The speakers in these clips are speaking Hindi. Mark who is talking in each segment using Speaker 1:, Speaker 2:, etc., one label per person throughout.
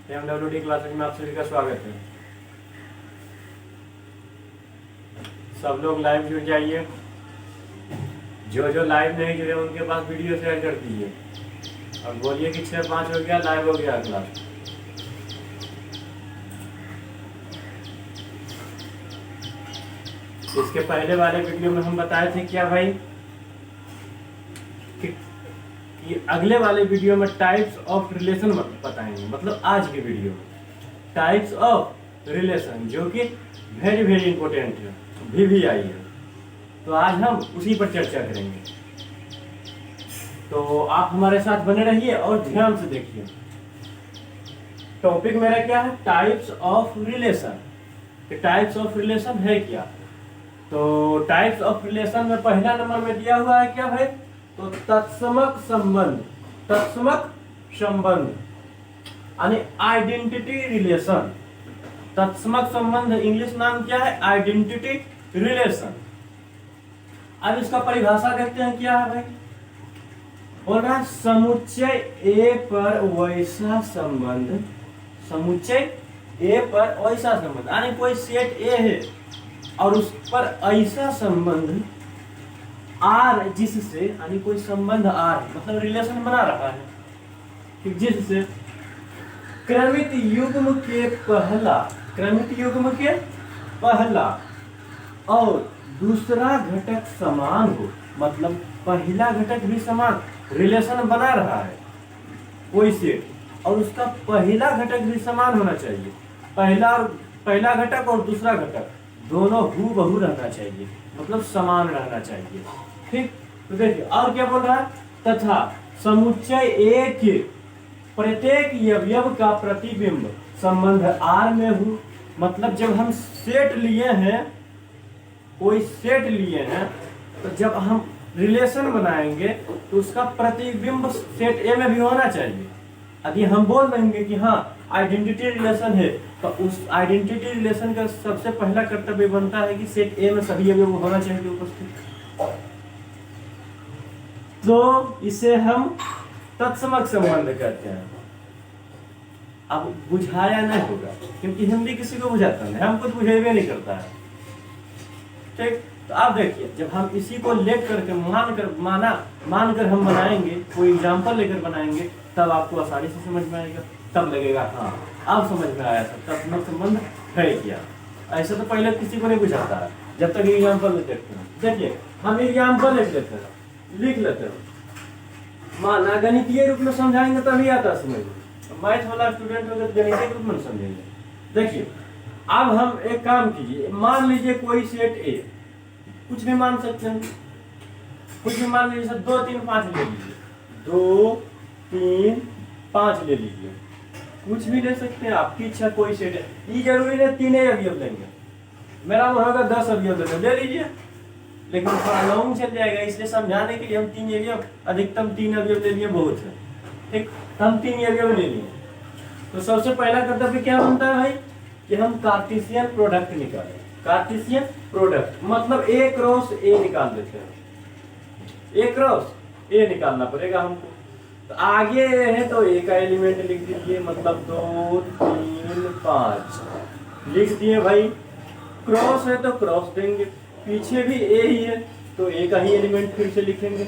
Speaker 1: MWD क्लासेज में आप सभी का स्वागत है। सब लोग लाइव जुड़ जाइए। जो लाइव नहीं जुड़े उनके पास वीडियो शेयर कर दीजिए और बोलिए कि 6-5 हो गया, लाइव हो गया क्लास। इसके पहले वाले वीडियो में हम बताए थे क्या भाई कि अगले वाले वीडियो में टाइप्स ऑफ रिलेशन बताएंगे। मतलब आज के वीडियो में टाइप्स ऑफ रिलेशन, जो कि वेरी वेरी इंपॉर्टेंट है, VVI है। तो आज हम उसी पर चर्चा करेंगे। तो आप हमारे साथ बने रहिए और ध्यान से देखिए। टॉपिक मेरा क्या है? Types of relation. Types of relation है क्या? तो टाइप्स ऑफ रिलेशन में पहला नंबर में दिया हुआ है क्या भाई? तो तत्समक संबंध। तत्समक संबंध यानी आइडेंटिटी रिलेशन। तत्समक संबंध इंग्लिश नाम क्या है? Identity relation. अब इसका परिभाषा देखते हैं क्या है भाई। बोल रहा है समुच्चय ए पर वैसा संबंध। समुच्चय ए पर वैसा संबंध यानी कोई सेट ए है और उस पर ऐसा संबंध आर, जिससे यानी कोई संबंध आर मतलब रिलेशन बना रहा है कि जिससे क्रमित युग्म के पहला, क्रमित युग्म के पहला और दूसरा घटक समान हो। मतलब पहला घटक भी समान रिलेशन बना रहा है कोई सेट और उसका पहला घटक भी समान होना चाहिए। पहला घटक और दूसरा घटक दोनों हूबहू रहना चाहिए, मतलब समान रहना चाहिए। ठीक, तो देखिए और क्या बोल रहा है? तथा समुच्चय ए के प्रत्येक अवयव का प्रतिबिंब संबंध आर में हो। मतलब जब हम सेट लिए हैं, कोई सेट लिए हैं, तो जब हम रिलेशन बनाएंगे तो उसका प्रतिबिंब सेट ए में भी होना चाहिए। यदि हम बोल देंगे कि हाँ आइडेंटिटी रिलेशन है, तो उस आइडेंटिटी रिलेशन का सबसे पहला कर्तव्य बनता है कि सेट ए में सभी अवयव होना चाहिए उपस्थित। तो इसे हम तत्समक संबंध कहते हैं। अब बुझाया नहीं होगा क्योंकि हिंदी किसी को बुझाता नहीं, हम कुछ बुझेबे नहीं करता है। ठीक, तो आप देखिए जब हम इसी को लेकर करके मानकर हम बनाएंगे, कोई एग्जांपल लेकर बनाएंगे, तब आपको आसानी से समझ में आएगा। तब लगेगा हाँ अब समझ में आया था तत्समक संबंध है क्या। ऐसा तो पहले किसी को नहीं बुझाता है जब तक एग्जांपल नहीं देखते हैं। देखिए हम एग्जांपल लिख लेते हैं। माना गणितीय रूप में समझाएंगे तभी आता है समझ में। मैथ वाला स्टूडेंट होगा तो गणितीय रूप में समझेंगे। देखिए अब हम एक काम कीजिए, मान लीजिए कोई सेट ए, कुछ भी मान सकते हैं, कुछ भी मान लीजिए 2, 3, 5 ले लीजिए, 2, 3, 5 ले लीजिए, कुछ भी ले सकते हैं, आपकी इच्छा। कोई सेट है, ये जरूरी नहीं 3 अवयव लेंगे, मेरा मन होगा 10 अवयव ले लीजिए, लेकिन थोड़ा लॉन्ग चल जाएगा, इसलिए समझाने के लिए हम 3 अवयव, अधिकतम 3 अवयव ले लिए बहुत है। ठीक, हम 3 अवयव ले लिए। तो सबसे पहला कर्तव्य क्या बनता है भाई कि हम कार्टेशियन प्रोडक्ट निकालें। कार्टेशियन प्रोडक्ट मतलब ए क्रॉस ए निकाल देते हैं। ए क्रॉस ए निकालना पड़ेगा हमको। तो आगे है तो ए का एलिमेंट लिख दीजिए, मतलब 2, 3, 5 लिख दिए भाई। क्रॉस है तो क्रॉस देंगे, पीछे भी ए ही है तो ए का ही एलिमेंट फिर से लिखेंगे,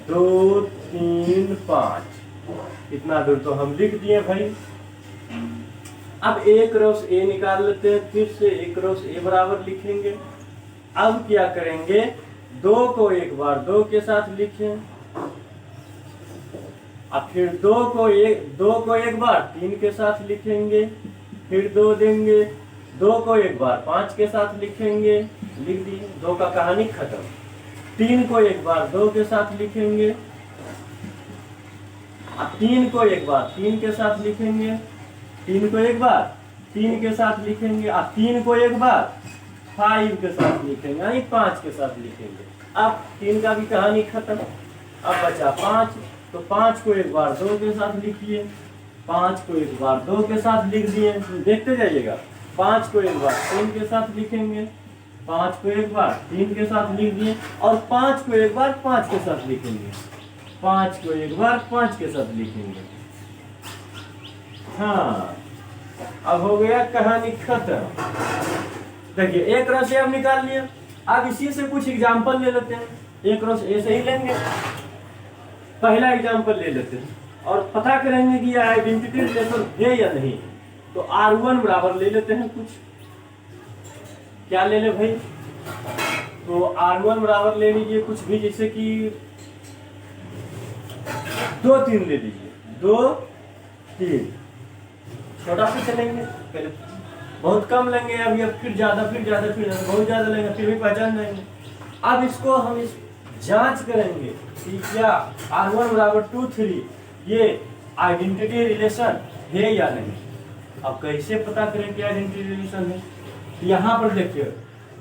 Speaker 1: 2, 3, 5। इतना दूर तो हम लिख दिए भाई। अब ए क्रॉस ए निकाल लेते हैं, फिर से ए क्रॉस ए बराबर लिखेंगे। अब क्या करेंगे, 2 को एक बार 2 के साथ लिखें, अब फिर 2 को एक बार 3 के साथ लिखेंगे, फिर 2 देंगे, 2 को एक बार 5 के साथ लिखेंगे, लिख दिए, 2 का कहानी खत्म। 3 को एक बार 2 के साथ लिखेंगे, अब 3 को एक बार 3 के साथ लिखेंगे, 3 को एक बार 3 के साथ लिखेंगे, अब 3 को एक बार 5 के साथ लिखेंगे, यानी 5 के साथ लिखेंगे। अब 3 का भी कहानी खत्म। अब बचा 5, तो 5 को एक बार 2 के साथ लिखिए, 5 को एक बार 2 के साथ लिख दिए, देखते जाइएगा। 5 को एक बार 3 के साथ लिखेंगे, 5 को एक बार 3 के साथ लिख दिए, और 5 को एक बार 5 के साथ लिखेंगे, 5 को एक बार 5 के साथ लिखेंगे। हाँ अब हो गया कहानी खत्म। देखिए एक रस से हम निकाल लिया। अब इसी से कुछ एग्जाम्पल ले लेते हैं। एक रस ऐसे ही लेंगे, पहला एग्जाम्पल ले लेते हैं और पता करेंगे कि यह आइडेंटिटी रिलेशन है या नहीं। तो R1 बराबर ले लेते हैं कुछ, क्या ले ले भाई, तो R1 बराबर ले लीजिए कुछ भी, जैसे कि 2 3 ले लीजिए, 2 3। छोटा सा चलेंगे, पहले बहुत कम लेंगे, अभी अब फिर ज्यादा, फिर ज्यादा, फिर ज्यादा, बहुत ज्यादा लेंगे, फिर भी पहचान जाएंगे। अब इसको हम इस जांच करेंगे कि क्या R1 बराबर 2 3 ये आइडेंटिटी रिलेशन है या नहीं। अब कैसे पता करें कि आइडेंटिटी रिलेशन है? यहाँ पर देखिए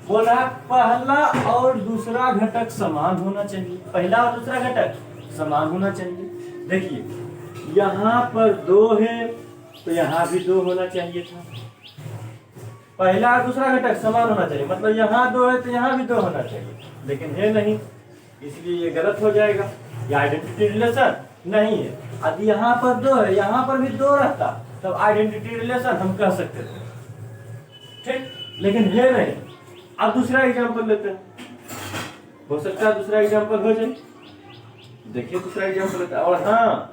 Speaker 1: बोल रहा है पहला और दूसरा घटक समान होना चाहिए। पहला और दूसरा घटक समान होना चाहिए। देखिए यहाँ पर 2 है तो यहाँ भी 2 होना चाहिए था। पहला और दूसरा घटक समान होना चाहिए, मतलब यहाँ 2 है तो यहाँ भी 2 होना चाहिए, लेकिन है नहीं, इसलिए ये गलत हो जाएगा। ये आइडेंटिटी रिलेशन नहीं है। अब यहाँ पर 2 है, यहाँ पर भी 2 रहता तब आइडेंटिटी रिलेशन हम कह सकते थे, ठीक, लेकिन है नहीं। अब दूसरा एग्जांपल लेते हैं, हो सकता है दूसरा एग्जांपल हो जाए। देखिए दूसरा एग्जांपल लेते हैं। और हाँ,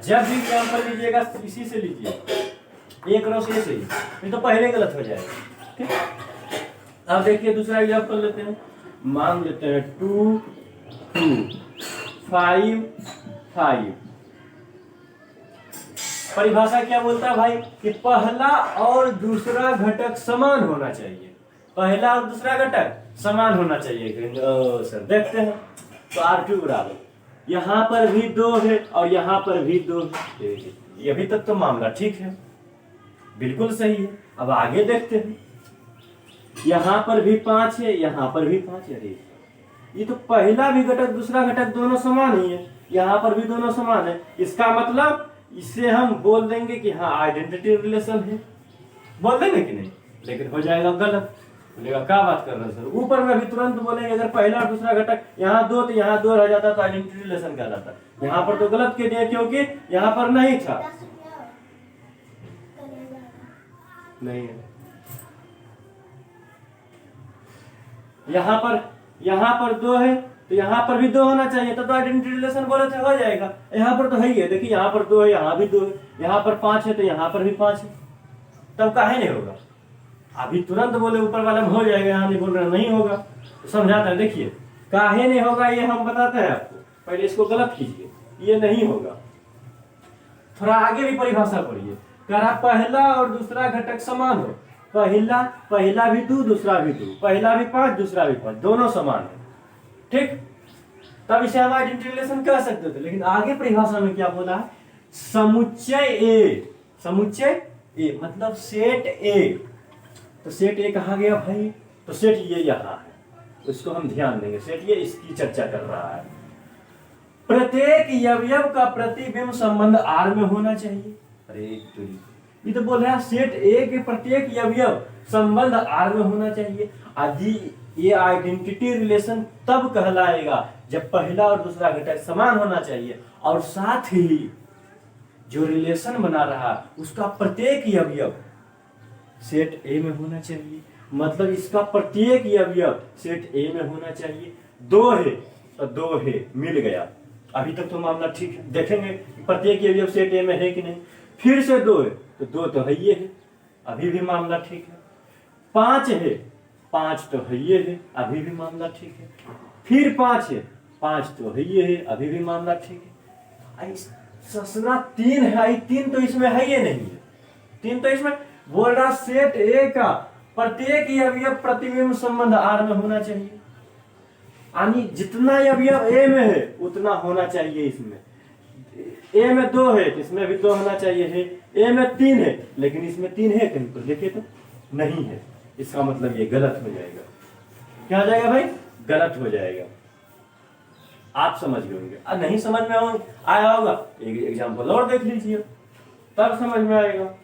Speaker 1: जब भी एग्जांपल लीजिएगा इसी से लीजिए, एक रो से ही, नहीं तो पहले गलत हो जाएगा, ठीक। अब देखिए दूसरा एग्जांपल लेते हैं, मान लेते हैं 2 2 5 5। परिभाषा क्या बोलता है भाई कि पहला और दूसरा घटक समान होना चाहिए। पहला और दूसरा घटक समान होना चाहिए। सर देखते हैं, तो R2 बराबर यहाँ पर भी 2 है और यहाँ पर भी 2 है। ये अभी तक तो मामला ठीक है, बिल्कुल सही है। अब आगे देखते हैं, यहाँ पर भी 5 है, यहाँ पर भी 5 है। ये तो पहला भी घटक दूसरा घटक दोनों समान ही है, यहाँ पर भी दोनों समान है। इसका मतलब इससे हम बोल देंगे कि हाँ आइडेंटिटी रिलेशन है, बोल देंगे कि नहीं, लेकिन हो जाएगा गलत। बोलेगा क्या बात कर रहे हैं सर, ऊपर में भी तुरंत बोलेंगे अगर पहला और दूसरा घटक यहाँ 2 तो यहाँ 2 रह जाता तो आइडेंटिटी रिलेशन कहलाता। यहाँ पर तो गलत कह दिया क्योंकि यहाँ पर नहीं था, नहीं है। यहाँ पर 2 है तो यहाँ पर भी 2 होना चाहिए, तो आइडेंटिटी रिलेशन बोले थे हो जाएगा। यहाँ पर तो है ही है, देखिए यहाँ पर 2 है, यहाँ भी 2 है, यहाँ पर 5 है तो यहाँ पर भी 5 है, तब काहे नहीं होगा? अभी तुरंत बोले ऊपर वाले में हो जाएगा, यहाँ नहीं बोल रहे नहीं होगा, तो समझाते हैं। देखिए काहे नहीं होगा ये हम बताते हैं आपको, पहले इसको गलत कीजिए, ये नहीं होगा। थोड़ा आगे भी परिभाषा पढ़िए, कह पहला और दूसरा घटक समान हो। पहला भी 2 दूसरा भी 2, पहला भी 5 दूसरा भी 5, दोनों समान है, ठीक। तब इसे हम आइडेंटिटी रिलेशन कह सकते थे। लेकिन आगे परिभाषा में क्या बोला है, समुच्चय ए, समुच्चय ए मतलब सेट ए। तो सेट ए कहाँ गया भाई, तो सेट ये यहाँ है, तो इसको हम ध्यान देंगे। सेट ये इसकी चर्चा कर रहा है। प्रत्येक अवयव का प्रतिबिंब संबंध R में होना चाहिए। अरे ये तो बोल रहा है सेट ए के प्रत्येक अवयव संबंध R में होना चाहिए। यदि ये आइडेंटिटी रिलेशन तब कहलाएगा जब पहला और दूसरा घटक समान होना चाहिए और साथ ही जो रिलेशन बना रहा उसका प्रत्येक अवयव सेट ए में होना चाहिए। मतलब इसका प्रत्येक अवयव सेट ए में होना चाहिए। 2 है तो 2 है, मिल गया। अभी तक तो मामला ठीक है, देखेंगे प्रत्येक अवयव सेट ए में है कि नहीं। फिर से 2 है तो 2 तो है ये है, अभी भी मामला ठीक है। 5 है, 5 तो है ये है, अभी भी मामला ठीक है। फिर 5 है, 5 तो है ये है, अभी भी मामला ठीक है। ससुरा 3 है, 3 तो इसमें है ये नहीं है, 3 तो इसमें बोल रहा सेट ए का प्रत्येक अवयव प्रतिबिंब संबंध R में होना चाहिए। यानी जितना अवयव ए में है उतना होना चाहिए इसमें। ए में 2 है तो इसमें भी 2 होना चाहिए है। ए में 3 है लेकिन इसमें 3 है कहीं पर देखिए तो नहीं है, इसका मतलब ये गलत हो जाएगा। क्या हो जाएगा भाई, गलत हो जाएगा। आप समझ गए होंगे, नहीं समझ में आया होगा एक एग्जांपल और देख लीजिए तब समझ में आएगा।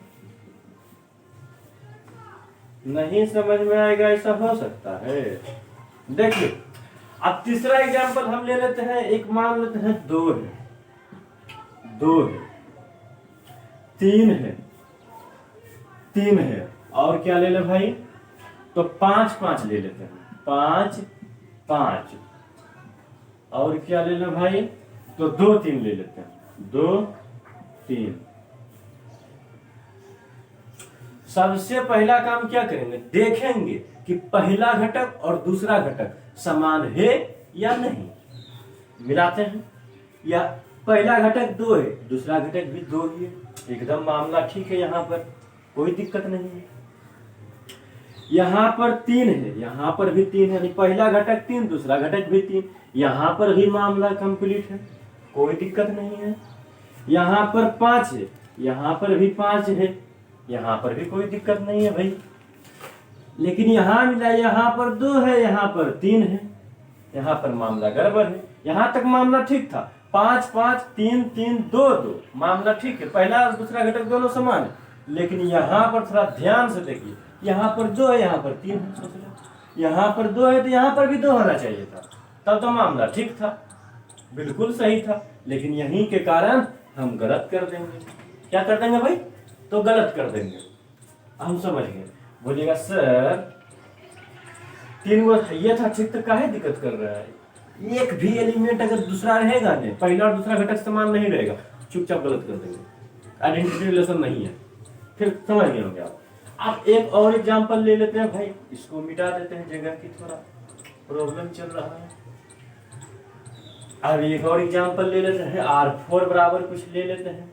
Speaker 1: नहीं समझ में आएगा ऐसा हो सकता है। देखिए अब तीसरा एग्जांपल हम ले लेते हैं। एक मान लेते हैं 2 है, 2 है, 3 है, 3 है, और क्या ले ले भाई, तो 5 5 ले लेते हैं, 5 5, और क्या ले ले भाई, तो 2 3 ले लेते हैं, 2 3। सबसे पहला काम क्या करेंगे, देखेंगे कि पहला घटक और दूसरा घटक समान है या नहीं, मिलाते हैं। या पहला घटक 2 है, दूसरा घटक भी 2 ही है, एकदम मामला ठीक है, यहाँ पर कोई दिक्कत नहीं है। यहाँ पर 3 है, यहाँ पर भी 3 है, पहला घटक 3, दूसरा घटक भी 3, यहाँ पर भी मामला कंप्लीट है, कोई दिक्कत नहीं है। यहाँ पर 5 है, यहाँ पर भी 5 है, यहाँ पर भी कोई दिक्कत नहीं है भाई। लेकिन यहाँ मिला, यहाँ पर 2 है, यहाँ पर 3 है, यहाँ पर मामला गड़बड़ है। यहाँ तक मामला ठीक था, 5 5 3 3 2 2, मामला ठीक है, पहला और दूसरा घटक दोनों समान है। लेकिन यहाँ पर थोड़ा ध्यान से देखिए, यहाँ पर 2 है, यहाँ पर 3 है, सोच लो यहाँ पर 2 है तो यहाँ पर भी 2 होना चाहिए था, तब तो मामला ठीक था, बिल्कुल सही था। लेकिन यहीं के कारण हम गलत कर देंगे, क्या कर देंगे भाई, तो गलत कर देंगे। हम समझ गए। बोलिएगा सर 3 गो ये था ठीक, तो काहे दिक्कत कर रहा है, एक भी एलिमेंट अगर दूसरा रहेगा नहीं, पहला और दूसरा घटक समान नहीं रहेगा, चुपचाप गलत कर देंगे, आइडेंटिटी रिलेशन नहीं है, फिर समझ गए होंगे आप। अब एक और एग्जांपल ले लेते हैं भाई, इसको मिटा देते हैं, जगह की थोड़ा प्रॉब्लम चल रहा है। अब एक और एग्जांपल ले लेते हैं, R4 बराबर कुछ ले लेते हैं।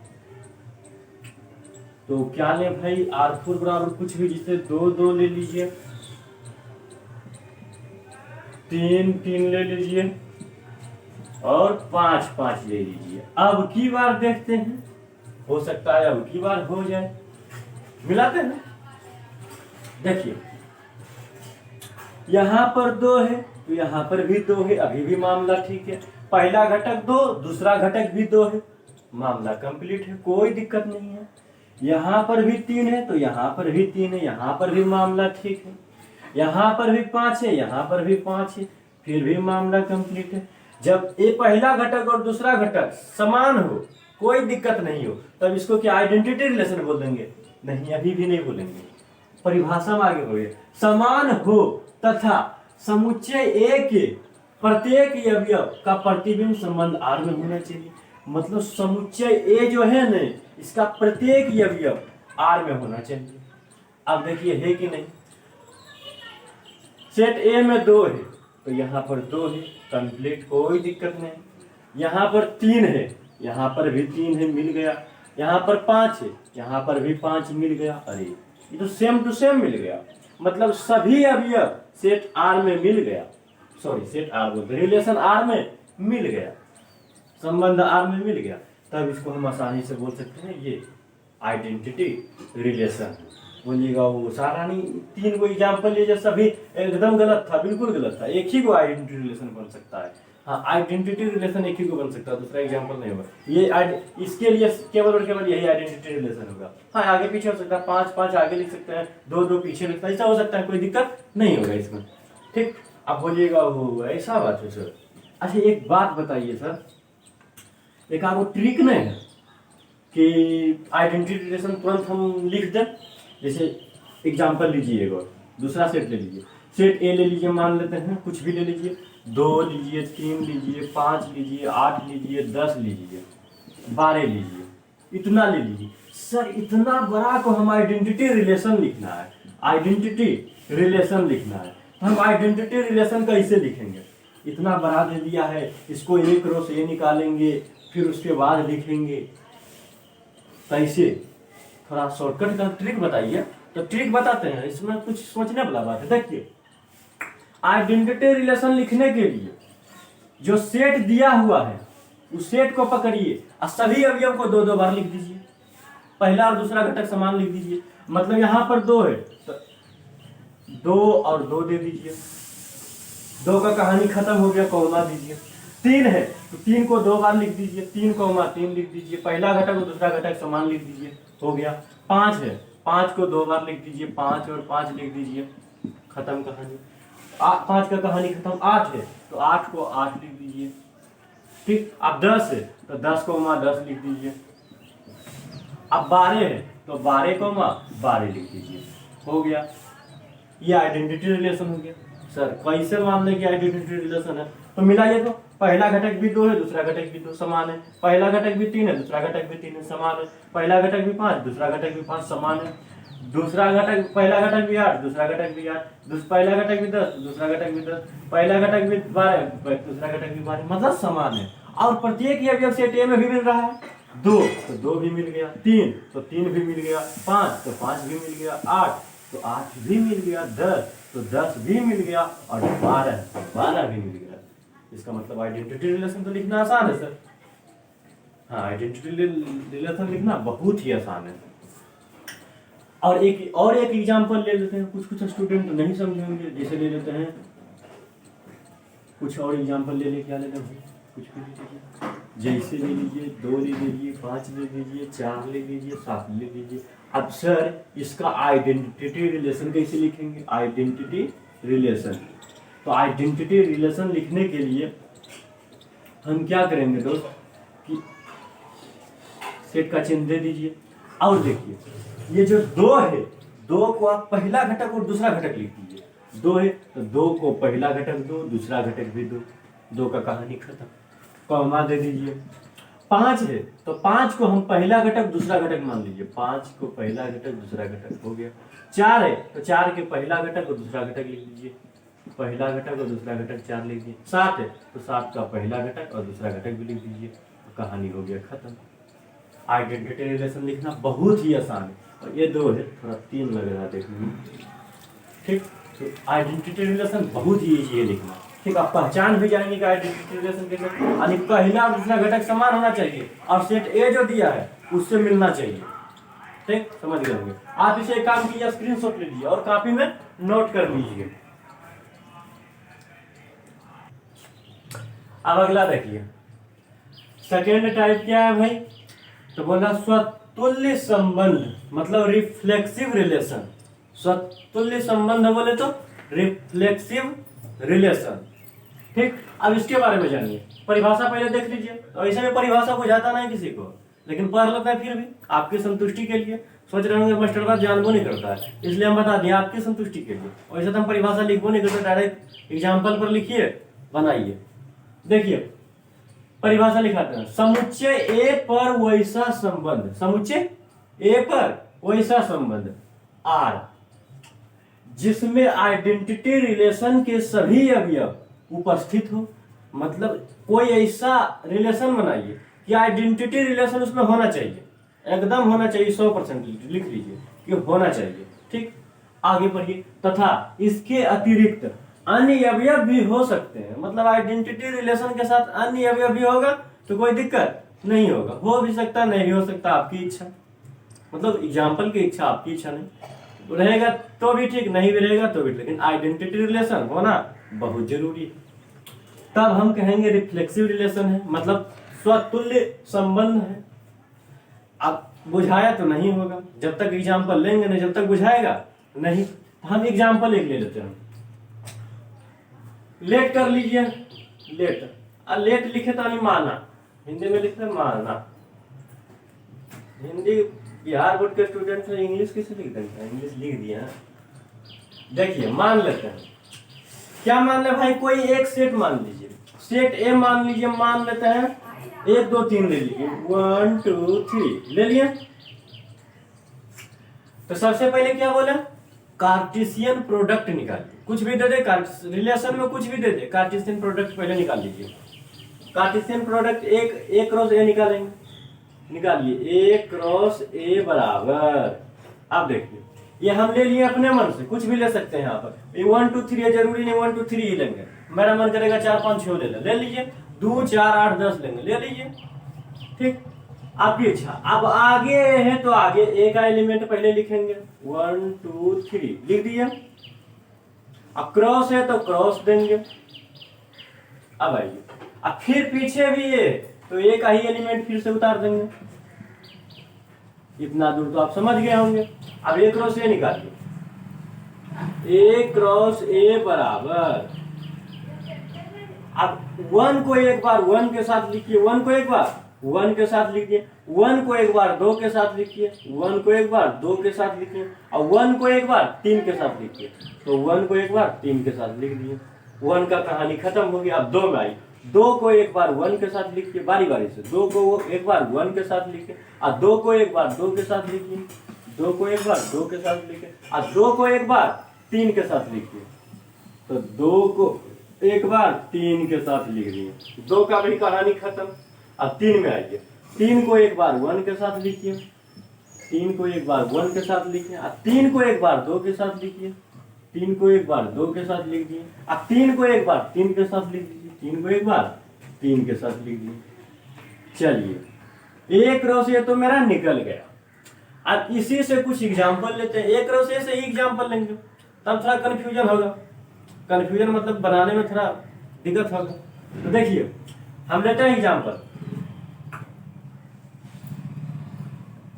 Speaker 1: तो क्या ले भाई, R4 बराबर कुछ भी, जिसे 2 2 ले लीजिए, 3 3 ले लीजिए, और 5 5 ले लीजिए। अब की बार देखते हैं, हो सकता है अब की बार हो जाए, मिलाते हैं। देखिए यहां पर 2 है, तो यहां पर भी 2 है, अभी भी मामला ठीक है, पहला घटक 2, दूसरा घटक भी 2 है, मामला कंप्लीट है, कोई दिक्कत नहीं है। यहाँ पर भी 3 है, तो यहाँ पर भी 3 है, यहाँ पर भी मामला ठीक है, यहाँ पर भी 5 है, यहाँ पर भी 5 है, फिर भी मामला कंप्लीट है। जब ये पहला घटक और दूसरा घटक समान हो, कोई दिक्कत नहीं हो, तब इसको क्या आइडेंटिटी रिलेशन बोल देंगे? नहीं, अभी भी नहीं बोलेंगे, परिभाषा में आगे बढ़िए। समान हो तथा समुच्चय ए के प्रत्येक अवयव का प्रतिबिंब संबंध आर में होना चाहिए। मतलब समुच्चय ए जो है न, इसका प्रत्येक अवयव आर में होना चाहिए। अब देखिए है कि नहीं, सेट ए में 2 है, तो यहाँ पर 2 है, कंप्लीट, कोई दिक्कत नहीं। यहाँ पर 3 है, यहाँ पर भी 3 है, मिल गया। यहाँ पर 5 है, यहाँ पर भी 5 मिल गया। अरे ये तो सेम टू सेम मिल गया, मतलब सभी अवयव सेट आर में मिल गया, सॉरी सेट आर बोलते, रिलेशन आर में मिल गया, संबंध आर में मिल गया। तब इसको हम आसानी से बोल सकते हैं ये आइडेंटिटी रिलेशन। बोलिएगा वो सारा नहीं, 3 को एग्जाम्पल लीजिए, सभी एकदम गलत था, बिल्कुल गलत था। एक ही को आइडेंटिटी रिलेशन बन सकता है, हाँ आइडेंटिटी रिलेशन एक ही को बन सकता है, दूसरा एग्जाम्पल नहीं होगा। ये इसके लिए केवल और केवल यही आइडेंटिटी रिलेशन होगा। हाँ आगे पीछे हो सकता है, 5 5 आगे लिख सकते हैं, 2 2 पीछे लिखता है, ऐसा हो सकता है, कोई दिक्कत नहीं होगा इसमें। ठीक, अब बोलिएगा वो ऐसा बात है सर। अच्छा एक बात बताइए सर, एक आपको ट्रिक नहीं है कि आइडेंटिटी रिलेशन तुरंत हम लिख दें? जैसे एग्जाम्पल लीजिए, एक और दूसरा सेट ले लीजिए, सेट ए ले लीजिए, मान लेते हैं, कुछ भी ले लीजिए, 2 लीजिए, 3 लीजिए, 5 लीजिए, 8 लीजिए, 10 लीजिए, 12 लीजिए, इतना ले लीजिए। सर इतना बड़ा को हम आइडेंटिटी रिलेशन लिखना है, आइडेंटिटी रिलेशन लिखना है, तो हम आइडेंटिटी रिलेशन कैसे लिखेंगे? इतना बड़ा दे दिया है, इसको एक रो से ये निकालेंगे, फिर उसके बाद लिखेंगे, कैसे? थोड़ा शॉर्टकट का ट्रिक बताइए। तो ट्रिक बताते हैं, इसमें कुछ सोचने वाला बात है। देखिए आइडेंटिटी रिलेशन लिखने के लिए जो सेट दिया हुआ है, उस सेट को पकड़िए और सभी अवयव को 2 2 बार लिख दीजिए, पहला और दूसरा घटक समान लिख दीजिए। मतलब यहाँ पर 2 है, तो 2 और 2 दे दीजिए, 2 का कहानी खत्म हो गया, कॉमा दीजिए। 3 है तो 3 को 2 बार लिख दीजिए, 3 कॉमा 3 लिख दीजिए, पहला घटक और दूसरा घटक समान लिख दीजिए, हो गया। 5 है, 5 को 2 बार लिख दीजिए, 5 और 5 लिख दीजिए, खत्म कहानी। 5 का कहानी खत्म। 8 है तो 8 को 8 लिख दीजिए, ठीक। अब 10 है तो 10 को 10 लिख दीजिए। अब 12 है तो 12, लिख दीजिए, हो गया। ये आइडेंटिटी रिलेशन हो गया। सर कैसे मान लें कि आइडेंटिटी रिलेशन है? तो मिलाइए, तो पहला घटक भी 2 है, दूसरा घटक भी 2, समान है। पहला घटक भी 3 है, दूसरा घटक भी 3 है, समान है। पहला घटक भी 5, दूसरा घटक भी 5, समान है। दूसरा घटक, पहला घटक भी 8, दूसरा घटक भी 8, पहला घटक भी 10, दूसरा घटक भी 10, पहला घटक भी 12, दूसरा घटक भी 12, मतलब समान है। और प्रत्येक अवयव सेट ए में भी मिल रहा है। 2 तो 2 भी मिल गया, 3 तो 3 भी मिल गया, 5 तो 5 भी मिल गया, 8 तो 8 भी मिल गया, 10 तो 10 भी मिल गया, और 12 तो 12 भी मिल गया। इसका मतलब आइडेंटिटी रिलेशन तो लिखना आसान है सर। हाँ, आइडेंटिटी रिलेशन लिखना बहुत ही आसान है। और एक एग्जांपल ले लेते हैं, कुछ स्टूडेंट नहीं समझेंगे, जैसे ले लेते हैं कुछ और एग्जांपल ले ले, क्या लेते हैं, कुछ भी ले लीजिए, जैसे ले लीजिए 2 ले लीजिए, 5 ले लीजिए, 4 ले लीजिए, 7 ले लीजिए। अब सर इसका आइडेंटिटी रिलेशन कैसे लिखेंगे? आइडेंटिटी रिलेशन, तो आइडेंटिटी रिलेशन लिखने के लिए हम क्या करेंगे दोस्त कि सेट का चिन्ह दे दीजिए, और देखिए ये जो 2 है, 2 को आप पहला घटक और दूसरा घटक लिख दीजिए। 2 है तो 2 को पहला घटक 2, दूसरा घटक भी 2 का कहानी खत्म, कॉमा दे दीजिए। 5 है तो 5 को हम पहला घटक दूसरा घटक मान लीजिए, 5 को पहला घटक दूसरा घटक हो गया। 4 है तो 4 के पहला घटक और दूसरा घटक लिख लीजिए, पहला घटक और दूसरा घटक 4 लिख दीजिए। 7 है तो 7 का पहला घटक और दूसरा घटक भी लिख दीजिए, कहानी हो गया खत्म। आइडेंटिटी रिलेशन लिखना बहुत ही आसान है। और ये 2 है, थोड़ा 3 लग रहा है देखने में, ठीक। तो आइडेंटिटी रिलेशन बहुत ही ईजी है लिखना, ठीक। आप पहचान भी जाएंगे कि आइडेंटिटी रिलेशन कैसे, यानी पहला और दूसरा घटक समान होना चाहिए और सेट ए जो दिया है उससे मिलना चाहिए, ठीक, समझ गए होंगे आप। इसे एक काम कीजिए, स्क्रीनशॉट ले लीजिए और कॉपी में नोट कर लीजिए। अब अगला देखिए, सेकेंड टाइप क्या है भाई? तो बोला स्वतुल्य संबंध, मतलब रिफ्लेक्सिव रिलेशन। स्वतुल्य संबंध बोले तो रिफ्लेक्सिव रिलेशन, ठीक। अब इसके बारे में जानिए, परिभाषा पहले देख लीजिए। तो ऐसे में परिभाषा बुझाता नहीं किसी को, लेकिन पढ़ लेता है फिर भी आपकी संतुष्टि के लिए। सोच रहे होंगे मास्टर बात जानबो नहीं करता है, इसलिए हम बता दिए आपकी संतुष्टि के लिए। वैसे तो हम परिभाषा लिखबो नहीं करते, डायरेक्ट एग्जाम्पल पर लिखिए, बनाइए। देखिए परिभाषा लिखाते हैं, समुच्चय ए पर वैसा संबंध, समुच्चय ए पर वैसा संबंध आर जिसमें आइडेंटिटी रिलेशन के सभी अवयव उपस्थित हो। मतलब कोई ऐसा रिलेशन बनाइए कि आइडेंटिटी रिलेशन उसमें होना चाहिए, एकदम होना चाहिए, 100% लिख लीजिए कि होना चाहिए, ठीक। आगे पढ़िए, तथा इसके अतिरिक्त अन्य अवयव भी हो सकते हैं। मतलब आइडेंटिटी रिलेशन के साथ अन्य अवयव भी होगा तो कोई दिक्कत नहीं होगा, हो भी सकता नहीं भी हो सकता, आपकी इच्छा, मतलब एग्जाम्पल की इच्छा, आपकी इच्छा नहीं रहेगा तो भी ठीक, नहीं भी रहेगा तो भी, लेकिन आइडेंटिटी रिलेशन होना बहुत जरूरी है। तब हम कहेंगे रिफ्लेक्सिव रिलेशन है, मतलब स्वतुल्य संबंध है। अब बुझाया तो नहीं होगा जब तक एग्जाम्पल लेंगे नहीं, जब तक बुझाएगा नहीं। हम एग्जाम्पल एक ले लेते हैं, लेट कर लीजिए, लेट, लेट लिखे तो नहीं माना, हिंदी में लिखते हैं माना। हिंदी बिहार बोर्ड के स्टूडेंट से इंग्लिश कैसे लिख देंगे, इंग्लिश लिख दिया। देखिए मान लेते हैं, क्या मान ले भाई, कोई एक सेट मान लीजिए, सेट ए मान लीजिए, मान लेते हैं 1 2 3 ले लीजिए, 1 2 3 ले लिए। तो सबसे पहले क्या बोला, कार्टेशियन प्रोडक्ट निकालिए, कुछ भी दे दे, रिलेशन में कुछ भी दे दे, कार्टेशियन प्रोडक्ट पहले निकाल लीजिए। कार्टेशियन प्रोडक्ट एक क्रॉस ए निकालेंगे, निकालिए, ए क्रॉस ए बराबर। अब देखिए ये हम ले लिए अपने मन से, कुछ भी ले सकते हैं यहाँ पर, 1 2 3 है, जरूरी नहीं 1 2 3 ही लेंगे, मेरा मन करेगा 4 5 6 ले लीजिए, 2 4 8 10 लेंगे, ले लीजिए, ठीक, आपकी इच्छा। अब आगे है तो आगे ए का एलिमेंट पहले लिखेंगे, 1 2 3 लिख दिया। अब क्रॉस है तो क्रॉस देंगे। अब आइए, अब फिर पीछे भी है तो ए का ही एलिमेंट फिर से उतार देंगे। इतना दूर तो आप समझ गए होंगे। अब ए क्रॉस ए निकालिए, ए क्रॉस ए बराबर, अब 1 को एक बार 1 के साथ लिखिए, 1 को एक बार 1 के साथ लिखिए, 1 को एक बार 2 के साथ लिखिए, 1 को एक बार 2 के साथ लिखिए, और 1 को एक बार 3 के साथ लिखिए। तो 1 को एक बार 3 के साथ लिख दिए, 1 का कहानी खत्म हो गया। अब 2 में आई, 2 को एक बार 1 के साथ लिखिए, बारी बारी से 2 को एक बार 1 के साथ लिखिए, और 2 को एक बार 2 के साथ लिखिए, 2 को एक बार 2 के साथ लिखिए, और 2 को एक बार 3 के साथ लिखिए। तो 2 को एक बार 3 के साथ लिख दिए, 2 का भी कहानी खत्म। अब 3 में आइए, 3 को एक बार 1 के साथ लिखिए, 3 को एक बार 1 के साथ लिखिए, और 3 को एक बार 2 के साथ लिखिए, 3 को एक बार 2 के साथ लिख दिए, अब 3 को एक बार 3 के साथ लिख दीजिए, 3 को एक बार 3 के साथ लिख दिए। चलिए, एक रो से तो मेरा निकल गया। अब इसी से कुछ एग्जाम्पल लेते हैं, एक रो से ही एग्जाम्पल लेंगे, तब थोड़ा कंफ्यूजन होगा। कंफ्यूजन मतलब बनाने में थोड़ा दिक्कत होगा। तो देखिए, हम लेते हैं एग्जाम्पल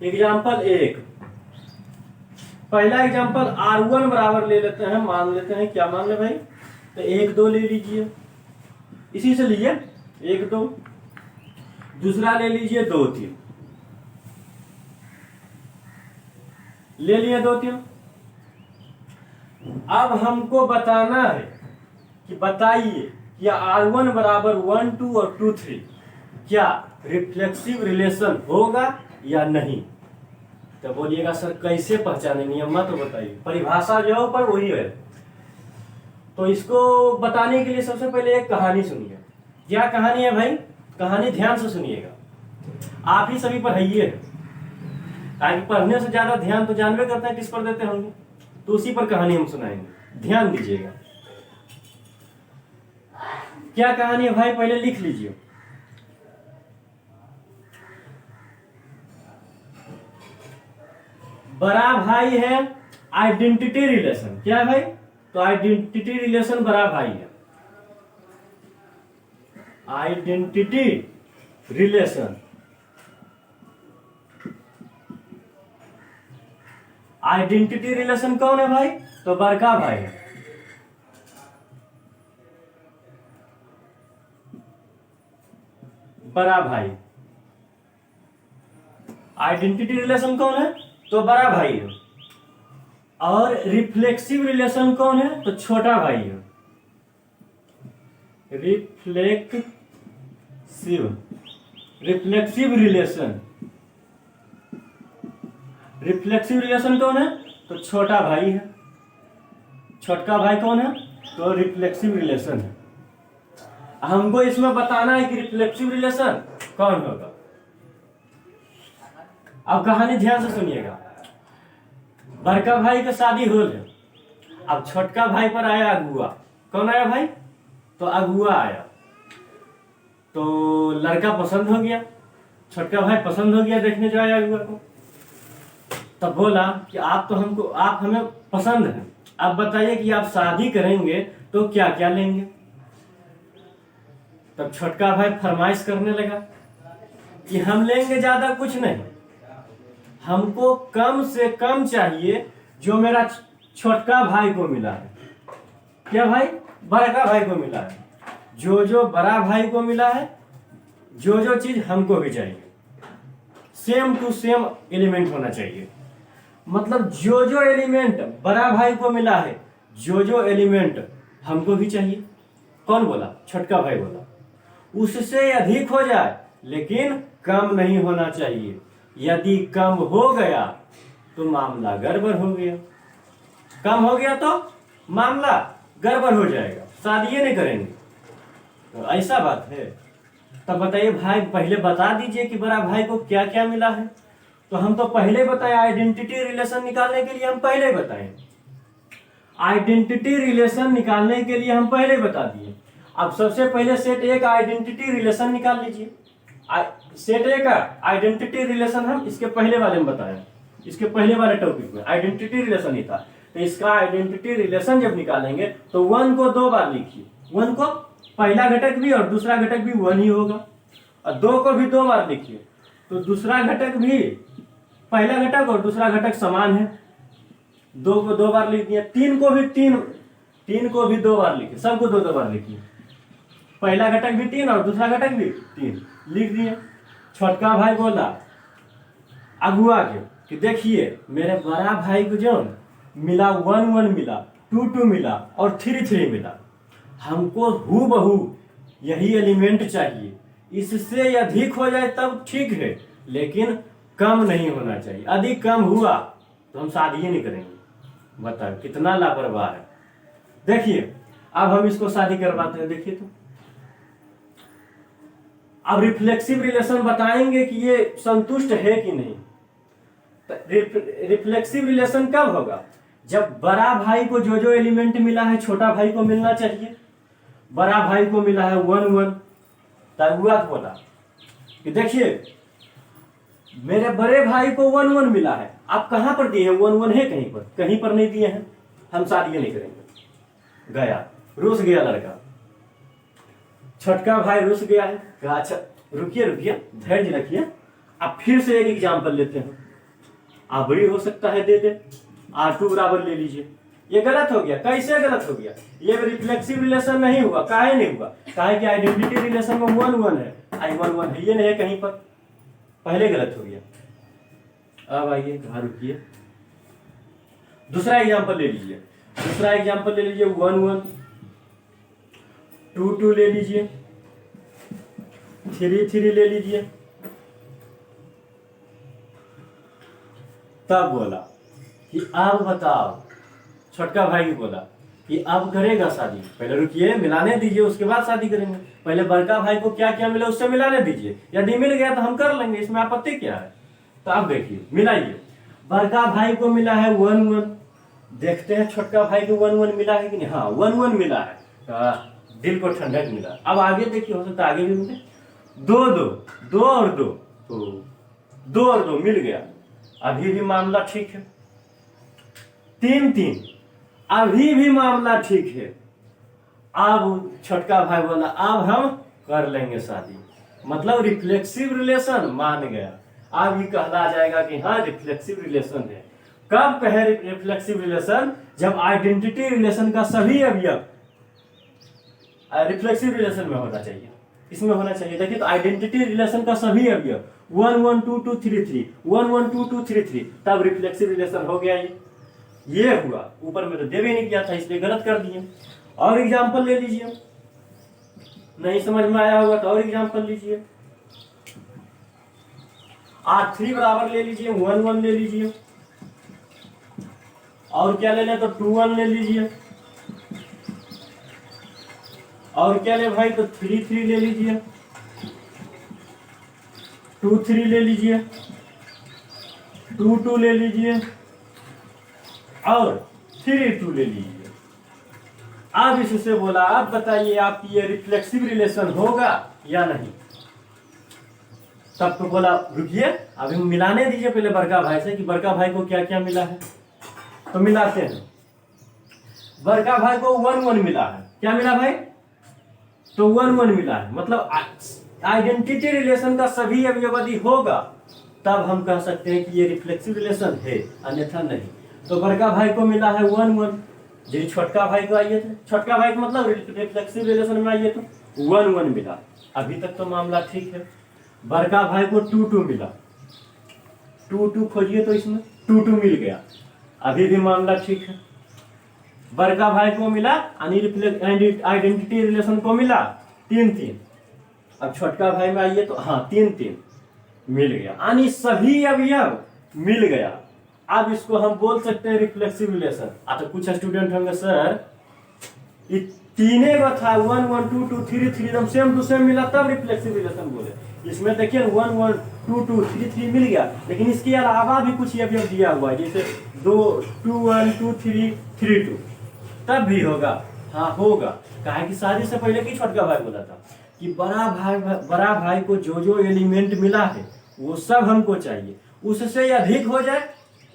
Speaker 1: 1। पहला एग्जाम्पल R1 बराबर ले लेते हैं, मान लेते हैं, क्या मान ले भाई, तो 1 2 ले लीजिए, इसी से लीजिए 1 2। दूसरा ले लीजिए 2 3, ले लिए 2 3। अब हमको बताना है कि बताइए कि R1 बराबर 1 2 और 2 3 क्या रिफ्लेक्सिव रिलेशन होगा या नहीं। तो बोलिएगा सर कैसे पहचानेंगे, हम मत बताइए, परिभाषा जो है पर वही है। तो इसको बताने के लिए सबसे पहले एक कहानी सुनिए। क्या कहानी है भाई, कहानी ध्यान से सुनिएगा। आप ही सभी पढ़ाइए, ताकि पढ़ने से ज्यादा ध्यान तो जानवे करते हैं किस पर देते होंगे, तो उसी पर कहानी हम सुनाएंगे, ध्यान दीजिएगा। क्या कहानी है भाई, पहले लिख लीजिए। बड़ा भाई है, आइडेंटिटी रिलेशन। क्या है भाई, तो आइडेंटिटी रिलेशन बड़ा भाई है, आइडेंटिटी रिलेशन। आइडेंटिटी रिलेशन कौन है भाई, तो बड़का भाई है। बड़ा भाई, आइडेंटिटी रिलेशन कौन है, तो बड़ा भाई है। और रिफ्लेक्सिव रिलेशन कौन है, तो छोटा भाई है। रिफ्लेक्सिव रिलेशन, रिफ्लेक्सिव रिलेशन कौन है, तो छोटा भाई है। छोटका भाई कौन है, तो रिफ्लेक्सिव रिलेशन है। हमको इसमें बताना है कि रिफ्लेक्सिव रिलेशन कौन होगा। अब कहानी ध्यान से सुनिएगा। बड़का भाई का शादी हो गया, अब छोटका भाई पर आया अगुआ। कौन आया भाई, तो अगुआ आया। तो लड़का पसंद हो गया, छोटका भाई पसंद हो गया देखने जो आया अगुआ को। तब बोला कि आप हमें पसंद है, अब बताइए कि आप शादी करेंगे तो क्या क्या लेंगे। तब छोटका भाई फरमाइश करने लगा कि हम लेंगे ज्यादा कुछ नहीं, हमको कम से कम चाहिए जो मेरा छोटका भाई को मिला है। क्या भाई, बड़का भाई को मिला है, जो बड़ा भाई को मिला है, जो चीज हमको भी चाहिए, सेम टू सेम एलिमेंट होना चाहिए। मतलब जो एलिमेंट बड़ा भाई को मिला है, जो एलिमेंट हमको भी चाहिए। कौन बोला, छोटका भाई बोला। उससे अधिक हो जाए लेकिन कम नहीं होना चाहिए, यदि कम हो गया तो मामला गड़बड़ हो गया, कम हो गया तो मामला गड़बड़ हो जाएगा, शादी नहीं करेंगे। तो ऐसा बात है। तब बताइए भाई, पहले बता दीजिए कि बड़ा भाई को क्या क्या मिला है। तो हम तो पहले बताए, आइडेंटिटी रिलेशन निकालने के लिए हम पहले बताए, आइडेंटिटी रिलेशन निकालने के लिए हम पहले बता दिए। अब सबसे पहले सेट ए का आइडेंटिटी रिलेशन निकाल लीजिए। सेट ए का आइडेंटिटी रिलेशन हम इसके पहले वाले में बताए, इसके पहले वाले टॉपिक में आइडेंटिटी रिलेशन ही था। तो इसका आइडेंटिटी रिलेशन जब निकालेंगे तो 1 को 2 बार लिखिए, 1 को पहला घटक भी और दूसरा घटक भी 1 ही होगा, और 2 को भी 2 बार लिखिए तो दूसरा घटक भी, पहला घटक और दूसरा घटक समान है, 2 को 2 बार लिख दिया। 3 को भी 2 बार लिखिए, सबको 2 2 बार लिखिए, पहला घटक भी 3 और दूसरा घटक भी 3 लिख दिए। छोटका भाई बोला अगुआ के कि देखिए मेरे बड़ा भाई को जो मिला 1 1 मिला, 2 2 मिला और 3 3 मिला, हमको हूबहू यही एलिमेंट चाहिए, इससे अधिक हो जाए तब ठीक है, लेकिन कम नहीं होना चाहिए। अधिक कम हुआ तो हम शादी ही नहीं करेंगे। बताओ कितना लापरवाह है। देखिए अब हम इसको शादी करवाते हैं, देखिए तो अब रिफ्लेक्सिव रिलेशन बताएंगे कि ये संतुष्ट है कि नहीं। रिफ्लेक्सिव रिलेशन कब होगा? जब बड़ा भाई को जो एलिमेंट मिला है छोटा भाई को मिलना चाहिए। बड़ा भाई को मिला है 1 1, तब हुआ बोला कि देखिए मेरे बड़े भाई को 1 1 मिला है, आप कहां पर दिए हैं? 1 1 है कहीं पर? कहीं पर नहीं दिए हैं, हम शादी नहीं करेंगे। गया, रूस गया लड़का। छोटका भाई रूस गया है, कहा अच्छा रुकिए रुकिए धैर्य रखिए, अब फिर से एक एग्जाम्पल लेते हैं। आप बड़ी हो सकता है दे दे, R2 बराबर ले लीजिए। ये गलत हो गया। कैसे गलत हो गया? ये रिफ्लेक्सिव रिलेशन नहीं हुआ। काहे नहीं हुआ? काहे कि आइडेंटिटी रिलेशन में 1 1 है, I 1 1 है, ये नहीं है कहीं पर, पहले गलत हो गया। अब आइए कहा रुकिए, दूसरा एग्जाम्पल ले लीजिए। दूसरा एग्जाम्पल ले लीजिए 1 1, 2 2 ले लीजिए, 3 3 ले लीजिए। तब बोला कि अब बताओ, छोटका भाई को बोला कि अब करेगा शादी। पहले रुकिए, मिलाने दीजिए, उसके बाद शादी करेंगे। पहले बड़का भाई को क्या क्या मिला उससे मिलाने दीजिए, यदि मिल गया तो हम कर लेंगे, इसमें आपत्ति क्या है। तो अब देखिए मिलाइए। बड़का भाई को मिला है 1 1, देखते हैं छोटका भाई को 1 1 मिला है कि नहीं। हाँ 1 1 मिला है, तो दिल को ठंडक मिला। अब आगे देखिए, हो सकता है आगे भी मिले। 2 2, 2 और 2, तो 2 और 2 मिल गया, अभी भी मामला ठीक है। 3 3, अभी भी मामला ठीक है। अब छोटका भाई बोला अब हम कर लेंगे शादी, मतलब रिफ्लेक्सिव रिलेशन मान गया। अब ये कहला जाएगा कि हाँ रिफ्लेक्सिव रिलेशन है। कब कहे रिफ्लेक्सिव रिलेशन? जब आइडेंटिटी रिलेशन का सभी अवयव रिफ्लेक्सिव रिलेशन में होना चाहिए, इसमें होना चाहिए। देखिए तो आइडेंटिटी रिलेशन का सभी अवयव 1 1 2 2 3 3, 1 1 2 2 3 3, तब रिफ्लेक्सिव रिलेशन हो गया। ये हुआ। ऊपर में तो देवे नहीं किया था, इसलिए गलत कर दिए। और एग्जाम्पल ले लीजिए, नहीं समझ में आया होगा तो और एग्जाम्पल लीजिए। R3 बराबर ले लीजिए, 1 1 ले लीजिए, और क्या ले लें तो 2 1 ले लीजिए, और क्या ले भाई तो 3 3 ले लीजिए, 2 3 ले लीजिए, 2 2 ले लीजिए, और 3 2 ले लीजिए। अब इससे बोला अब बताइए आपकी ये रिफ्लेक्सिव रिलेशन होगा या नहीं। तब तो बोला रुकिए अभी मिलाने दीजिए पहले बड़का भाई से कि बड़का भाई को क्या क्या मिला है। तो मिलाते हैं। बड़का भाई को 1 1 मिला है, क्या मिला भाई? तो 1 1 मिला है, मतलब आइडेंटिटी रिलेशन का सभी अवयव यदि होगा तब हम कह सकते हैं कि ये रिफ्लेक्सिव रिलेशन है, अन्यथा नहीं। तो बड़का भाई को मिला है 1 1, जी छोटका भाई को आइए थे, छोटका भाई को मतलब रिफ्लेक्सिव रिलेशन में आइए तो 1 1 मिला, अभी तक तो मामला ठीक है। बड़का भाई को 2 2 मिला, 2 2 खोजिए तो इसमें 2 2 मिल गया, अभी भी मामला ठीक है। बड़का भाई को मिला आइडेंटिटी रिलेशन को मिला 3 3, अब छोटका भाई में आइए तो हाँ 3 3 मिल गया, यानी सभी अवयव मिल गया। अब इसको हम बोल सकते हैं रिफ्लेक्सिव रिलेशन। तो कुछ स्टूडेंट होंगे सर ये तीने का था 1 1 2 2 3 3 एकदम सेम टू सेम मिला तब रिफ्लेक्सिव रिलेशन बोले। इसमें देखिए 1 1 2 2 3 3 मिल गया, लेकिन इसके अलावा भी कुछ अवयव दिया हुआ है, जैसे 2 1 2 3 3 2, तब भी होगा। हाँ होगा, काहे कि शादी से पहले की छोटका भाई बोला था कि बड़ा भाई को जो एलिमेंट मिला है वो सब हमको चाहिए, उससे अधिक हो जाए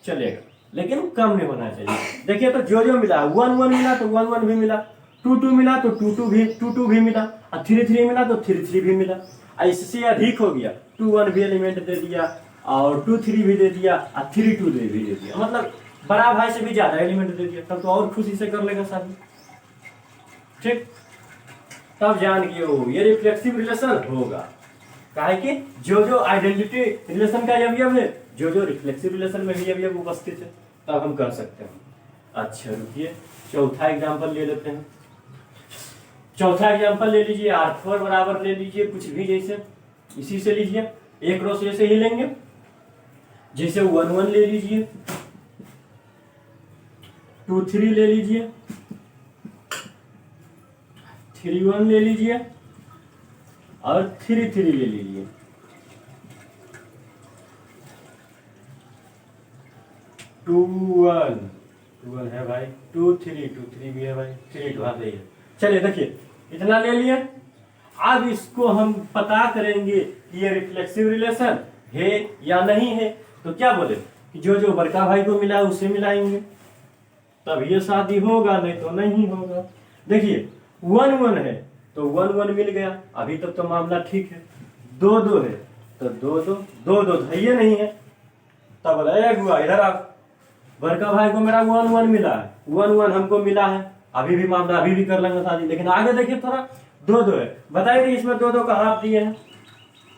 Speaker 1: चलेगा लेकिन कम नहीं होना चाहिए। देखिए तो जो मिला 1 1 मिला तो 1 1 भी मिला, 2 2 मिला तो 2 2 भी मिला, और 3 3 मिला तो 3 3 भी मिला। इससे अधिक हो गया 2 1 भी एलिमेंट दे दिया और 2 3 भी दे दिया और 3 2 भी दे दिया, मतलब बड़ा भाई से भी ज्यादा एलिमेंट दे दिया, तब तो और खुशी से कर लेगा शादी। ठीक, तब जान गए ये रिफ्लेक्सिव रिलेशन होगा। काहे कि जो जो आइडेंटिटी रिलेशन का अवयव है, जो जो रिफ्लेक्सिव रिलेशन में भी अवयव उपस्थित है, तब हम कर सकते हैं। अच्छा रुकिए, चौथा एग्जांपल ले लेते हैं। चौथा एग्जांपल ले लीजिए, R4 बराबर ले लीजिए कुछ भी, जैसे इसी से लीजिए, एक रो से ही लेंगे, जैसे 1 1 ले लीजिए, 2 3 ले लीजिए, 3 1 ले लीजिए और 3 3 ले लीजिए। 2 1 है भाई, 2 3 भी है भाई, 3 2 हाथ है। चलिए देखिए, इतना ले लिए। अब इसको हम पता करेंगे कि ये रिफ्लेक्सिव रिलेशन है या नहीं है। तो क्या बोले कि जो जो बड़का भाई को मिला उसे मिलाएंगे, तब ये शादी होगा, नहीं तो नहीं होगा। देखिए 1 1 है तो 1 1 मिल गया, अभी तक तो मामला ठीक है। 2 2 है तो 2 2 2 2 है, ये नहीं है, तब बोला हुआ इधर आप, बड़का भाई को मेरा 1 1 मिला है, 1 1 हमको मिला है, अभी भी मामला, अभी भी कर लेंगे शादी। लेकिन आगे देखिए थोड़ा 2 2 है, बताइए इसमें 2 2 कहाँ आप दिए हैं,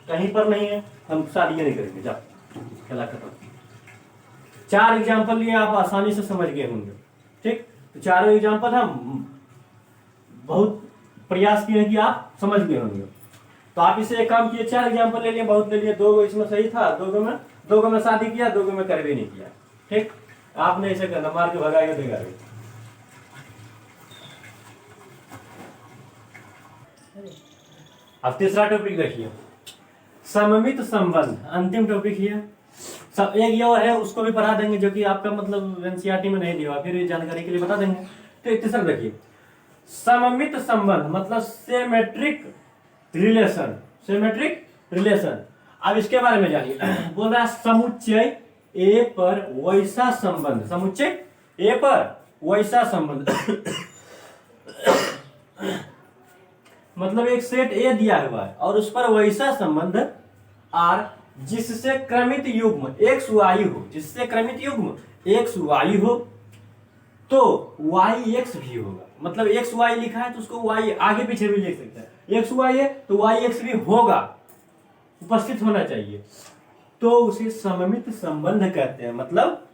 Speaker 1: कहीं पर नहीं है, हम शादी नहीं करेंगे, जाओ खेला खत्म। 4 एग्जाम्पल लिए, आप आसानी से समझ गए होंगे, ठीक। तो चारों एग्जाम्पल हम बहुत प्रयास किए कि आप समझ गए होंगे। तो आप इसे एक काम किए, 4 एग्जाम्पल ले लिए, बहुत ले लिए, 2 इसमें सही था, 2 में शादी किया, 2 में कर भी नहीं किया, ठीक। आपने ऐसे करना, मार के भगाएगा देगा। अब तीसरा टॉपिक देखिए, सममित संबंध, अंतिम टॉपिक है। सब एक ये और है, उसको भी पढ़ा देंगे, जो कि आपका मतलब एनसीईआरटी में नहीं दिया, फिर जानकारी के लिए बता देंगे। तो तीसरा देखिए, सममित संबंध मतलब सिमेट्रिक रिलेशन, सिमेट्रिक रिलेशन। अब इसके बारे में जानिए। बोल रहा है समुच्चय ए पर वैसा संबंध, समुच्चय ए पर वैसा संबंध मतलब एक सेट ए दिया हुआ है और उस पर वैसा संबंध आर जिससे क्रमित युग्म एक्स वाई हो, जिससे क्रमित युग्म एक्स वाई हो, तो वाई एक्स भी होगा। मतलब एक्स वाई लिखा है तो उसको वाई आगे पीछे भी लिख सकते हैं, एक्स वाई है तो वाई एक्स भी होगा, उपस्थित होना चाहिए, तो उसे सममित संबंध कहते हैं, मतलब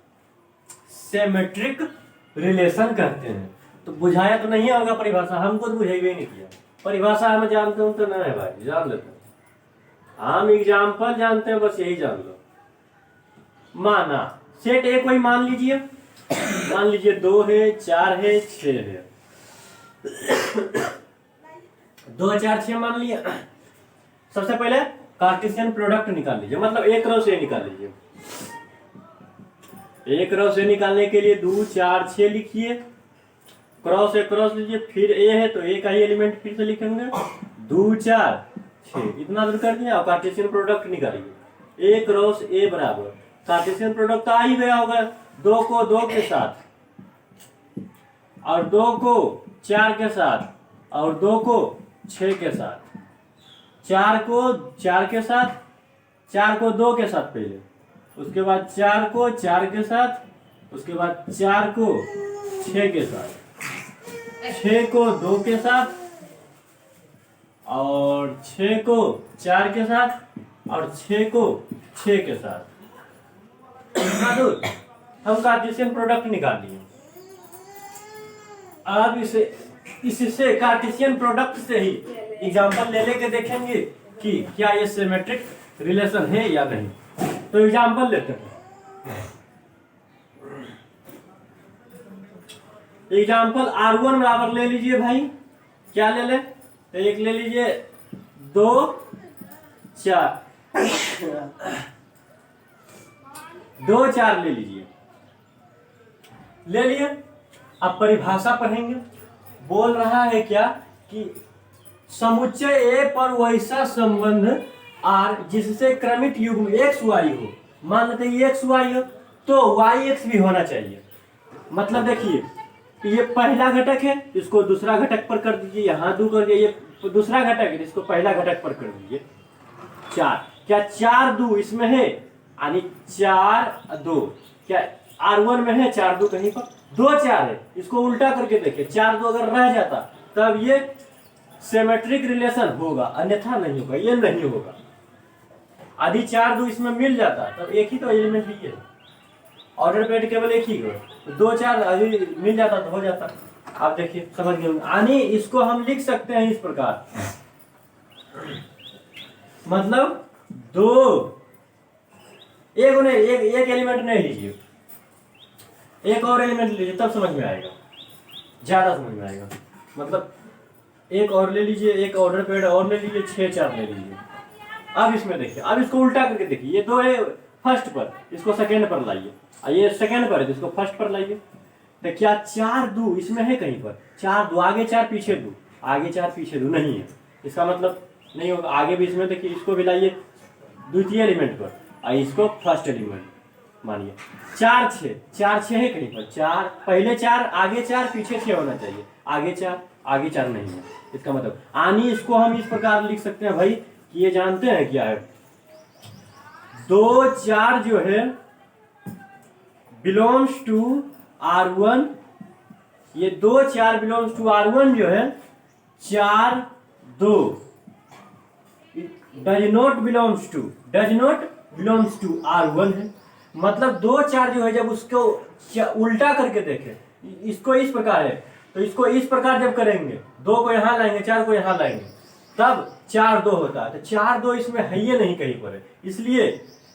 Speaker 1: सिमेट्रिक रिलेशन कहते हैं। तो बुझाया तो नहीं होगा परिभाषा, हमको तो बुझाई नहीं किया, परिभाषा हम जानते हो तो नहीं है भाई, जान लेते हैं हम, एग्जाम्पल जानते हैं, बस यही जान लो। माना सेट ए कोई मान लीजिए, मान लीजिए 2 है, 4 है, 6 है, 2 4 6 मान लिया। सबसे पहले कार्टेशियन प्रोडक्ट निकाल लीजिए, मतलब एक रो से निकाल लीजिए। एक रो से निकालने के लिए 2 4 6 लिखिए, क्रॉस से क्रॉस लीजिए, फिर ए है तो ए का ही एलिमेंट फिर से लिखेंगे, 2 4 6 इतना दूर कर दिया। और कार्टेशियन प्रोडक्ट निकालिए, ए क्रॉस ए बराबर, कार्टेशियन प्रोडक्ट तो आ ही गया होगा, 2 को 2 के साथ और 2 को 4 के साथ और 2 को 6 के साथ, 4 को 4 के साथ, 4 को 2 के साथ पहले, उसके बाद 4 को 4 के साथ, उसके बाद 4 को 6 के साथ, 6 को 2 के साथ और 6 को 4 के साथ और 6 को 6 के साथ। हम कार्टेशियन प्रोडक्ट निकाल लिए। अब इससे कार्टेशियन प्रोडक्ट से ही एग्जांपल ले लेके देखेंगे कि क्या ये सिमेट्रिक रिलेशन है या नहीं। तो एग्जांपल लेते हैं, एग्जांपल R1 बराबर ले लीजिए भाई, क्या ले ले, तो एक ले लीजिए 2 4 2 4 ले लीजिए, ले लिए। अब परिभाषा पढ़ेंगे, बोल रहा है क्या कि समुच्चय ए पर वैसा संबंध आर जिससे क्रमित युग्म एक्स वाई हो, मान लेते हैं एक्स वाई हो तो वाई एक्स भी होना चाहिए। मतलब देखिए ये पहला घटक है, इसको दूसरा घटक पर कर दीजिए, यहाँ 2 कर दिए, ये दूसरा घटक है, इसको पहला घटक पर कर दीजिए 4। क्या 4 2 इसमें है, यानी 4 2, क्या R1 में है 4 2 कहीं पर, 2 4 है, इसको उल्टा करके देखिए, 4 2 अगर रह जाता तब ये सिमेट्रिक रिलेशन होगा, अन्यथा नहीं होगा, ये नहीं होगा। यदि 4 2 इसमें मिल जाता तब एक ही तो एलिमेंट ही है, ऑर्डर पेड केवल एक ही को, 2 4 यदि मिल जाता तो हो जाता। आप देखिए समझ गए, यानी इसको हम लिख सकते हैं इस प्रकार, मतलब दो एक एलिमेंट नहीं लीजिए, एक और एलिमेंट लीजिए तब समझ में आएगा, ज्यादा समझ में आएगा। मतलब एक और ले लीजिए, एक ऑर्डर पेड और ले लीजिए, 6 4 ले लीजिए। अब इसमें देखिए, अब इसको उल्टा करके देखिए, ये 2 है फर्स्ट पर, इसको सेकेंड पर लाइए, ये सेकेंड पर है तो इसको फर्स्ट पर लाइए। तो क्या 4 2 इसमें है कहीं पर, 4 2 आगे 4 पीछे 2, आगे 4 पीछे 2 नहीं है, इसका मतलब नहीं होगा। आगे भी इसमें देखिए, इसको भी लाइए द्वितीय एलिमेंट पर, और इसको फर्स्ट एलिमेंट मानिए। 4 6 है कहीं पर, 4 पहले 4 आगे 4 पीछे 6 होना चाहिए, आगे 4 आगे 4 नहीं है। इसका मतलब आनी इसको हम इस प्रकार लिख सकते हैं भाई कि ये जानते हैं क्या है, 2 4 जो है बिलोंग्स टू R1, ये 2 4 बिलोंग्स टू R1 जो है, 4 2 does not belongs to R1 है। मतलब 2 4 जो है जब उसको उल्टा करके देखें, इसको इस प्रकार है तो इसको इस प्रकार जब करेंगे, 2 को यहां लाएंगे 4 को यहां लाएंगे तब 4 2 होता है। तो 4 2 इसमें है ये नहीं कहीं पर है, इसलिए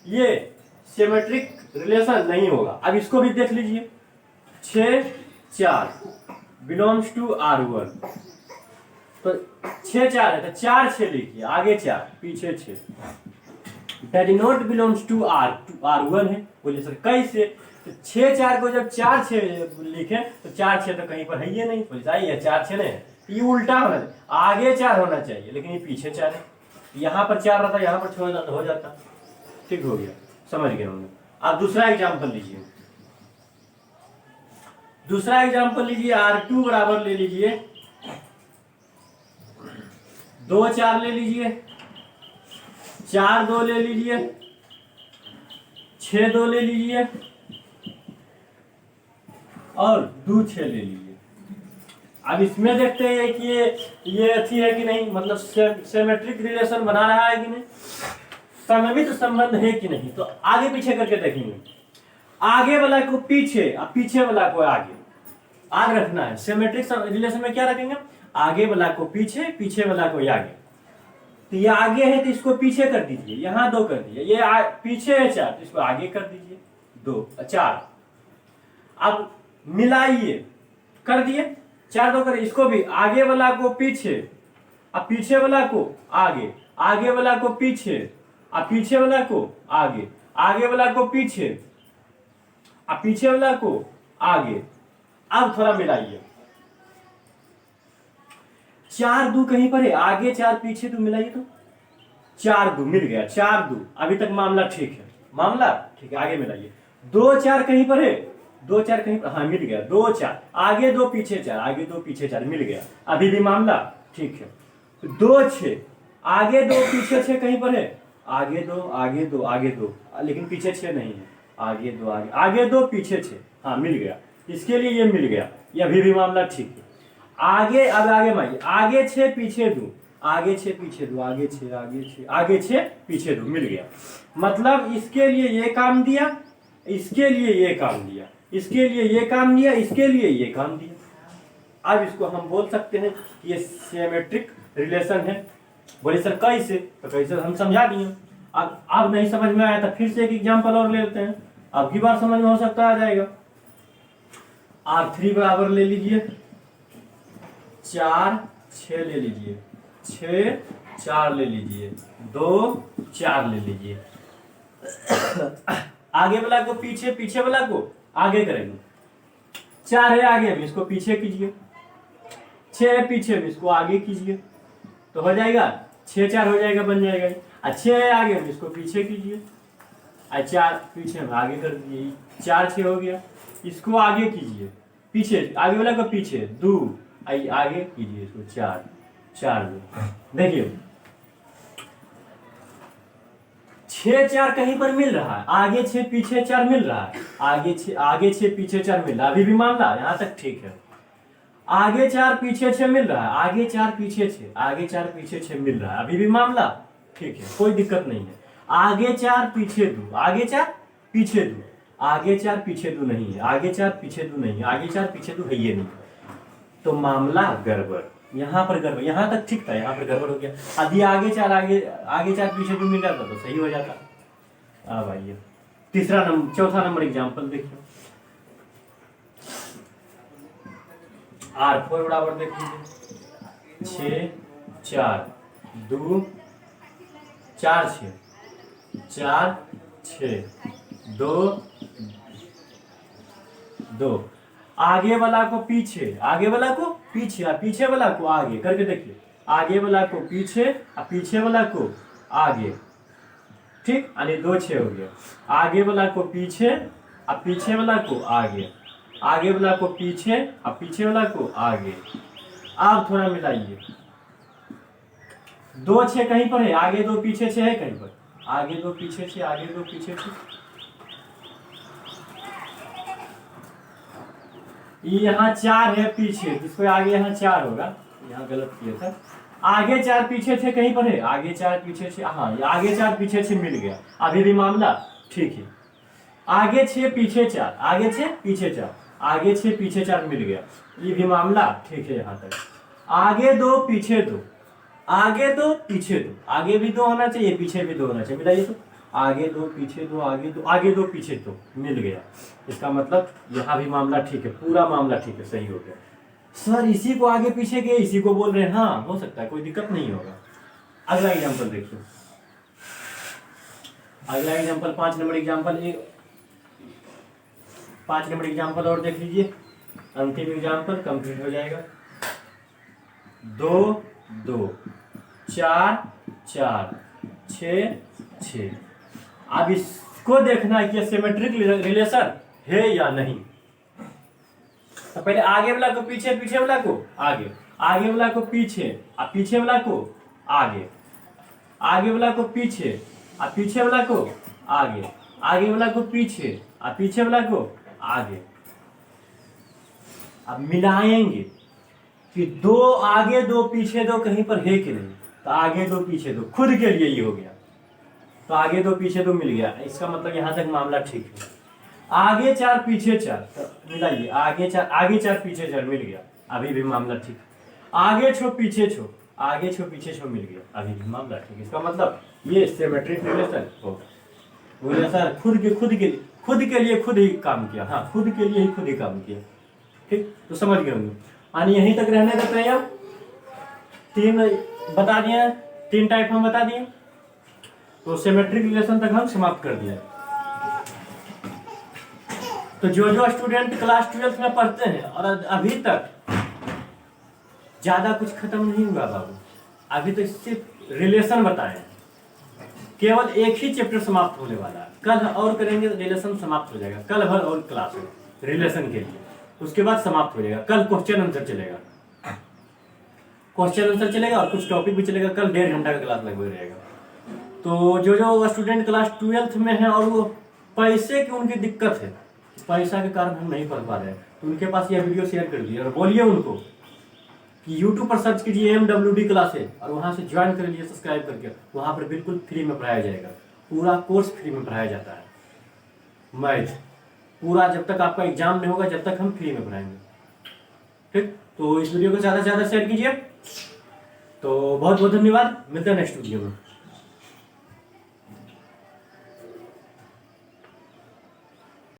Speaker 1: ये सिमेट्रिक रिलेशन नहीं होगा। अब इसको भी देख लीजिए, 6 4 बिलोंग्स टू R1, तो 6 4 है तो 4 6 लिखिए, आगे 4 पीछे 6, does not belongs to R1 है। बोलिए सर कैसे, तो 6 4 को जब 4 6 लिखे तो 4 6 तो कहीं पर है ये नहीं, बोलिए सर ये 4 6 नहीं, ये उल्टा होना चाहिए, आगे 4 होना चाहिए लेकिन ये पीछे 4 है, यहाँ पर 4 रहता यहाँ पर 6 होता तो हो जाता। ठीक हो गया, समझ गए होंगे। आप दूसरा एग्जाम्पल लीजिए, दूसरा एग्जाम्पल लीजिए, R2 बराबर ले लीजिए 2 4 ले लीजिए, 4 2 ले लीजिए, 6 2 ले लीजिए और 2 6 ले लीजिए। अब इसमें देखते हैं कि ये अच्छी है कि नहीं, मतलब सिमेट्रिक रिलेशन बना रहा है कि नहीं, सममित संबंध है कि नहीं। तो आगे पीछे करके देखेंगे, आगे वाला को पीछे और पीछे वाला को आगे, आगे रखना है। सिमेट्रिक रिलेशन में क्या रखेंगे, आगे वाला को पीछे, पीछे वाला को आगे। तो ये आगे है तो इसको पीछे कर दीजिए, यहाँ 2 कर दीजिए, ये पीछे है 4 तो इसको आगे कर दीजिए 2 4। अब मिलाइए, कर दिए 4 2 कर, इसको भी आगे वाला को पीछे और पीछे वाला को आगे, आगे वाला को पीछे और पीछे वाला को आगे, आगे वाला को पीछे और पीछे वाला को आगे। अब थोड़ा मिलाइए, 4 2 कहीं पर है, आगे 4 पीछे 2, मिलाइए तो 4 2 मिल गया, 4 2 अभी तक मामला ठीक है, मामला ठीक है। आगे मिलाइए, 2 4 कहीं पर है, 2 4 कहीं पर, हाँ मिल गया, 2 4 आगे 2 पीछे 4, आगे 2 पीछे 4 मिल गया, अभी भी मामला ठीक है। 2 6 आगे 2 पीछे 6 कहीं पर है, आगे 2 आगे 2 आगे 2 लेकिन पीछे 6 नहीं है, आगे 2 आगे 2 पीछे 6, हाँ मिल गया, इसके लिए ये मिल गया, ये अभी भी मामला ठीक है। आगे अब आगे माइए, आगे 6 पीछे 2, आगे 6 पीछे 2, आगे 6 आगे 6 आगे 6 पीछे 2 मिल गया। मतलब इसके लिए ये काम दिया, इसके लिए ये काम दिया, इसके लिए ये काम दिया, इसके लिए ये काम दिया। अब इसको हम बोल सकते हैं ये सिमेट्रिक रिलेशन है। बोले सर कैसे, तो कैसे हम समझा दिए। अब नहीं समझ में आया तो फिर से एक एग्जांपल और ले लेते हैं, अब की बार समझ में हो सकता आ जाएगा। R3 बराबर ले लीजिए 4 6 ले लीजिए, 6 4 ले लीजिए, 2 4 ले लीजिए। आगे वाला को पीछे, पीछे वाला को आगे करेंगे। 4 है आगे में, इसको पीछे कीजिए, 6 है पीछे में, इसको आगे कीजिए, तो हो जाएगा 6 4 हो जाएगा, बन जाएगा। 6 है आगे में, इसको पीछे कीजिए, 4 पीछे में आगे कर दीजिए, 4 6 हो गया। इसको आगे कीजिए, पीछे आगे वाला को पीछे 2 आगे कीजिए, इसको 4 4 देखिए 6 4 कहीं पर मिल रहा है, आगे 6 पीछे 4 मिल रहा है, आगे 6 पीछे 4 मिल रहा है, अभी भी मामला यहाँ तक ठीक है। आगे 4 पीछे 6 मिल रहा है, आगे 4 पीछे 6, आगे 4 पीछे 6 मिल रहा है, अभी भी मामला ठीक है, कोई दिक्कत नहीं है। आगे 4 पीछे 2, आगे 4 पीछे 2, आगे 4 पीछे 2 नहीं है, आगे 4 पीछे 2 नहीं है, आगे 4 पीछे 2 है ये नहीं, तो मामला गड़बड़। यहाँ पर गड़बड़, यहाँ तक ठीक था, यहाँ पर गड़बड़ हो गया। यदि आगे 4 पीछे 2 मिल जाता तो सही हो जाता। अब आइए चौथा नंबर एग्जाम्पल देखिए। R4 बराबर देख लीजिए 6 4 2 4 6 4 6 2 2। आगे वाला को पीछे, आगे वाला को पीछे और पीछे वाला को आगे करके देखिए। आगे वाला को पीछे और पीछे वाला को आगे, ठीक, यानी 2 6 हो गया। आगे वाला को पीछे और पीछे वाला को आगे, आगे वाला को पीछे और पीछे वाला को आगे। आप थोड़ा मिलाइए, 2 6 कहीं पर है, आगे 2 पीछे 6 है कहीं पर, आगे 2 पीछे 6, आगे 2 पीछे 6। यहाँ 4 है पीछे, जिसको आगे यहाँ 4 होगा, यहाँ गलत किया था। आगे 4 पीछे 6 कहीं पर है, आगे 4 पीछे 6, हाँ आगे 4 पीछे 6 मिल गया, अभी भी मामला ठीक है। आगे 6 पीछे 4, आगे 6 पीछे 4, आगे 6 पीछे 4 मिल गया, ये भी मामला ठीक है यहाँ तक। आगे 2 पीछे 2, आगे 2 पीछे 2, आगे भी 2 होना चाहिए, पीछे भी 2 होना चाहिए, मिलाइए तो आगे 2 पीछे 2, आगे 2, आगे 2 पीछे 2 मिल गया। इसका मतलब यहाँ भी मामला ठीक है, पूरा मामला ठीक है, सही हो गया। सर इसी को आगे पीछे के इसी को बोल रहे हैं, हाँ हो सकता है, कोई दिक्कत नहीं होगा। अगला एग्जाम्पल देखिए, अगला example 5 number example, 5 number example और देख लीजिए, अंतिम एग्जाम्पल कंप्लीट हो जाएगा। 2 2 4 4 6 6। अब इसको देखना है कि सिमेट्रिक रिलेशन है या नहीं। तो पहले आगे वाला को पीछे, पीछे वाला को आगे, आगे वाला को पीछे और पीछे वाला को आगे, आगे वाला को पीछे और पीछे वाला को आगे, आगे वाला को पीछे और पीछे वाला को आगे। अब मिलाएंगे कि 2 आगे 2 पीछे 2 कहीं पर है कि नहीं, तो आगे 2 पीछे 2 खुद के लिए ये हो गया, तो आगे 2 पीछे 2 मिल गया। इसका मतलब यहां तक मामला ठीक है। आगे 4 पीछे 4, तो मिलाइए, आगे 4 पीछे 4 मिल गया, अभी भी मामला ठीक। आगे 6 पीछे 6, आगे 6 पीछे 6 मिल गया, अभी भी मामला ठीक। इसका मतलब ये सिमेट्रिक रिलेशन होगा। बोले सर खुद के लिए खुद ही काम किया, हाँ खुद के लिए ही खुद ही काम किया, ठीक, तो समझ गए होंगे। यानी यहीं तक रहने देते हैं। अब 3 बता दिए, 3 टाइप हम बता दिए, तो सिमेट्रिक रिलेशन तक हम समाप्त कर दिया। तो जो स्टूडेंट क्लास 12 में पढ़ते हैं और अभी तक ज्यादा कुछ खत्म नहीं हुआ बाबू, अभी तो सिर्फ रिलेशन बताए, केवल एक ही चैप्टर समाप्त होने वाला है। कल और करेंगे तो रिलेशन समाप्त हो जाएगा, कल भर और क्लास है रिलेशन के लिए, उसके बाद समाप्त हो जाएगा। कल क्वेश्चन आंसर चलेगा, क्वेश्चन आंसर चलेगा और कुछ टॉपिक भी चलेगा। कल 1.5 घंटा का क्लास लगभग रहेगा। तो जो स्टूडेंट क्लास 12 में है और वो पैसे की उनकी दिक्कत है, पैसा के कारण हम नहीं पढ़ पा रहे हैं, तो उनके पास यह वीडियो शेयर कर दिए और बोलिए उनको कि YouTube पर सर्च कीजिए MWD क्लासेस और वहां से ज्वाइन कर लीजिए सब्सक्राइब करके। वहां पर बिल्कुल फ्री में पढ़ाया जाएगा, पूरा कोर्स फ्री में पढ़ाया जाता है। मैथ पूरा जब तक आपका एग्जाम नहीं होगा जब तक हम फ्री में पढ़ाएंगे, ठीक। तो इस वीडियो को ज़्यादा से ज़्यादा शेयर कीजिए। तो बहुत बहुत धन्यवाद, मिलते हैं नेक्स्ट वीडियो में।